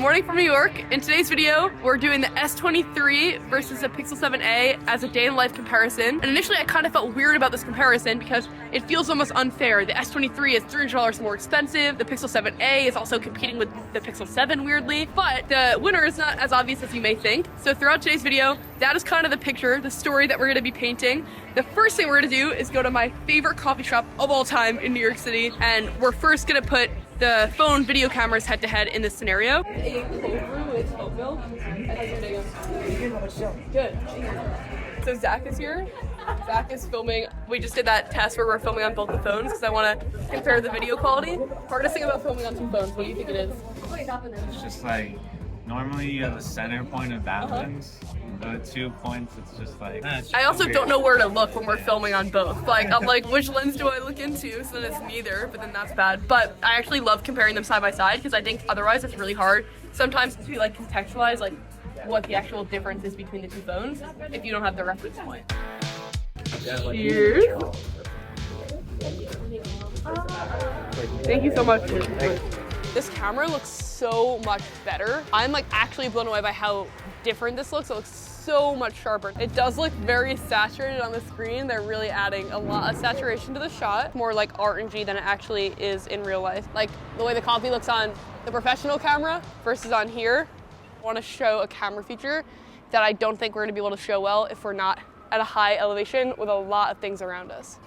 morning from New York. In today's video, we're doing the S23 versus the Pixel 7a as a day in life comparison. And initially I kind of felt weird about this comparison because it feels almost unfair. The S23 is $300 more expensive. The Pixel 7a is also competing with the Pixel 7 weirdly, but the winner is not as obvious as you may think. So throughout today's video, that is kind of the picture, the story that we're gonna be painting. The first thing we're gonna do is go to my favorite coffee shop of all time in New York City, and we're first gonna put the phone video cameras head to head in this scenario. A cold brew with oat milk. Good. So Zach is here. Zach is filming. We just did that test where we're filming on both the phones because I want to compare the video quality. Hardest thing about filming on two phones, what do you think it is? It's just like, normally you have the center point of balance. The 2 points, it's just like... I also don't know where to look when we're filming on both. Like, I'm like, which lens do I look into? So then it's neither, but then that's bad. But I actually love comparing them side by side because I think otherwise it's really hard sometimes to like contextualize like what the actual difference is between the two phones if you don't have the reference point. Cheers. Thank you so much. This camera looks so much better. I'm like actually blown away by how different this looks. It looks so much sharper. It does look very saturated on the screen. They're really adding a lot of saturation to the shot. More like RNG than it actually is in real life. Like the way the coffee looks on the professional camera versus on here. I want to show a camera feature that I don't think we're gonna be able to show well if we're not at a high elevation with a lot of things around us.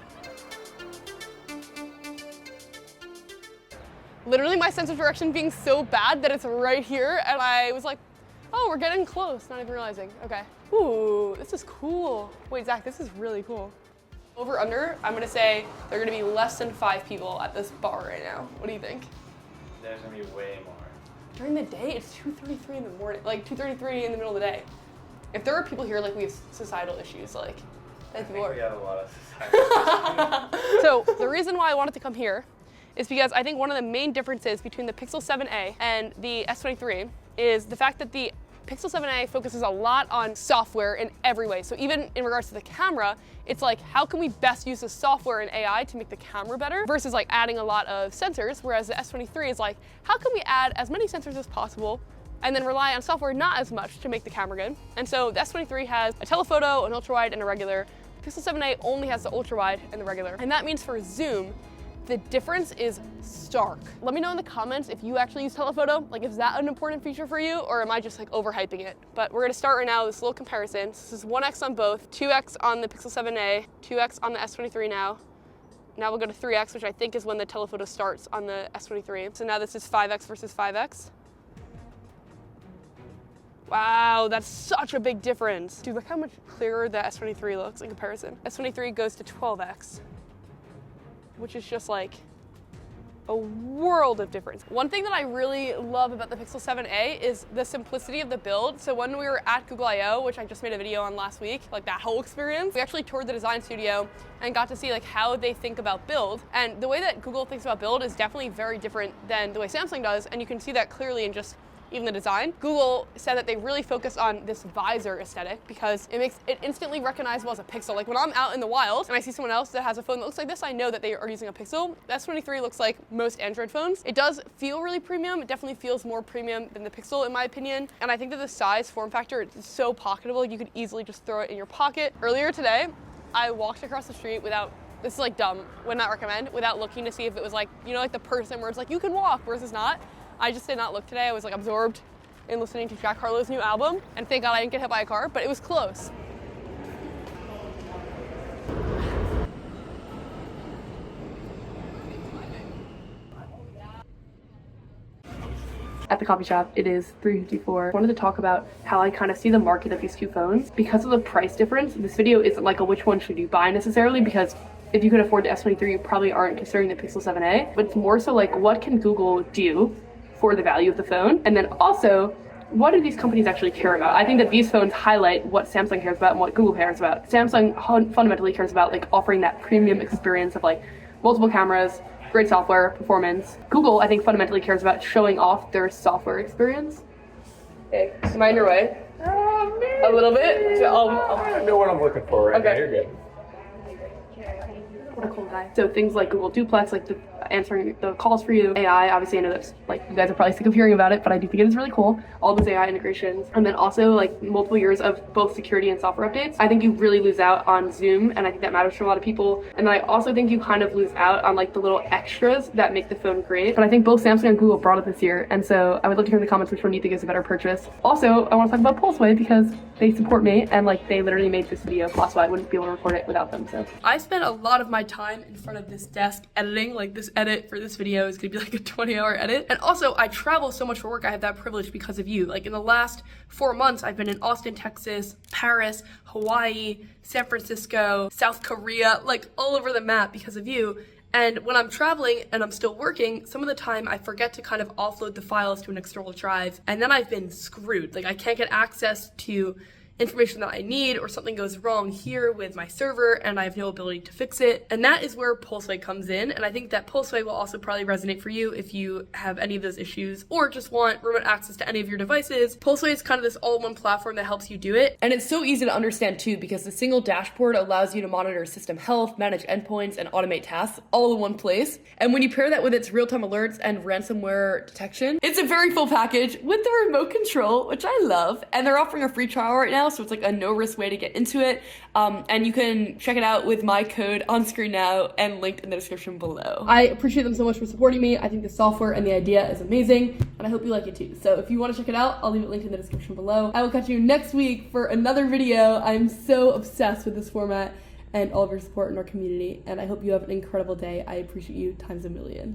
Literally my sense of direction being so bad that it's right here, and I was like, oh, we're getting close, not even realizing. Okay. Ooh, this is cool. Wait, Zach, this is really cool. Over under, I'm gonna say there are gonna be less than 5 people at this bar right now. What do you think? There's gonna be way more. During the day, it's 2:33 in the morning, like 2:33 in the middle of the day. If there are people here, like we have societal issues, like I think we have a lot of societal issues. So the reason why I wanted to come here is because I think one of the main differences between the Pixel 7a and the S23 is the fact that the Pixel 7a focuses a lot on software in every way. So even in regards to the camera, it's like, how can we best use the software and AI to make the camera better versus like adding a lot of sensors, whereas the S23 is like, how can we add as many sensors as possible and then rely on software not as much to make the camera good. And so the S23 has a telephoto, an ultra-wide, and a regular. The Pixel 7a only has the ultra-wide and the regular. And that means for zoom, the difference is stark. Let me know in the comments if you actually use telephoto. Like, is that an important feature for you, or am I just like overhyping it? But we're gonna start right now with this little comparison. This is 1x on both, 2x on the Pixel 7a, 2x on the S23 now. Now we'll go to 3x, which I think is when the telephoto starts on the S23. So now this is 5x versus 5x. Wow, that's such a big difference. Dude, look how much clearer the S23 looks in comparison. S23 goes to 12x. Which is just like a world of difference. One thing that I really love about the Pixel 7a is the simplicity of the build. So when we were at Google I/O, which I just made a video on last week, like that whole experience, we actually toured the design studio and got to see like how they think about build. And the way that Google thinks about build is definitely very different than the way Samsung does, and you can see that clearly in just even the design. Google said that they really focus on this visor aesthetic because it makes it instantly recognizable as a Pixel. Like when I'm out in the wild and I see someone else that has a phone that looks like this, I know that they are using a Pixel. The S23 looks like most Android phones. It does feel really premium. It definitely feels more premium than the Pixel in my opinion. And I think that the size form factor is so pocketable. You could easily just throw it in your pocket. Earlier today, I walked across the street without, this is like dumb, would not recommend, without looking to see if it was like, you know, like the person where it's like, you can walk versus not. I just did not look today. I was like absorbed in listening to Jack Harlow's new album, and thank God I didn't get hit by a car, but it was close. At the coffee shop, it is 3:54. I wanted to talk about how I kind of see the market of these two phones. Because of the price difference, this video isn't like a which one should you buy necessarily, because if you could afford the S23, you probably aren't considering the Pixel 7a, but it's more so like, what can Google do for the value of the phone? And then also, what do these companies actually care about? I think that these phones highlight what Samsung cares about and what Google cares about. Samsung fundamentally cares about like offering that premium experience of like multiple cameras, great software, performance. Google, I think, fundamentally cares about showing off their software experience. Hey, am I in your way? A little bit? I know what I'm looking for right now. You're good. What a cool guy. So things like Google Duplex, like the answering the calls for you, AI, obviously I know that's like you guys are probably sick of hearing about it, but I do think it is really cool. All those AI integrations. And then also like multiple years of both security and software updates. I think you really lose out on Zoom, and I think that matters for a lot of people. And then I also think you kind of lose out on like the little extras that make the phone great. But I think both Samsung and Google brought it this year, and so I would love to hear in the comments which one you think is a better purchase. Also, I want to talk about Pulseway because they support me, and like they literally made this video possible. I wouldn't be able to record it without them. So I spent a lot of my time in front of this desk editing. Like this edit for this video is gonna be like a 20-hour edit. And also I travel so much for work. I have that privilege because of you. Like in the last 4 months, I've been in Austin, Texas, Paris, Hawaii, San Francisco, South Korea, like all over the map because of you. And when I'm traveling and I'm still working, some of the time I forget to kind of offload the files to an external drive, and then I've been screwed. Like I can't get access to information that I need, or something goes wrong here with my server and I have no ability to fix it. And that is where Pulseway comes in. And I think that Pulseway will also probably resonate for you if you have any of those issues or just want remote access to any of your devices. Pulseway is kind of this all-in-one platform that helps you do it. And it's so easy to understand too, because the single dashboard allows you to monitor system health, manage endpoints, and automate tasks all in one place. And when you pair that with its real-time alerts and ransomware detection, it's a very full package with the remote control, which I love. And they're offering a free trial right now, so it's like a no-risk way to get into it. And you can check it out with my code on screen now and linked in the description below. I appreciate them so much for supporting me. I think the software and the idea is amazing, and I hope you like it too. So if you want to check it out, I'll leave it linked in the description below. I will catch you next week for another video. I'm so obsessed with this format and all of your support in our community, and I hope you have an incredible day. I appreciate you times a million.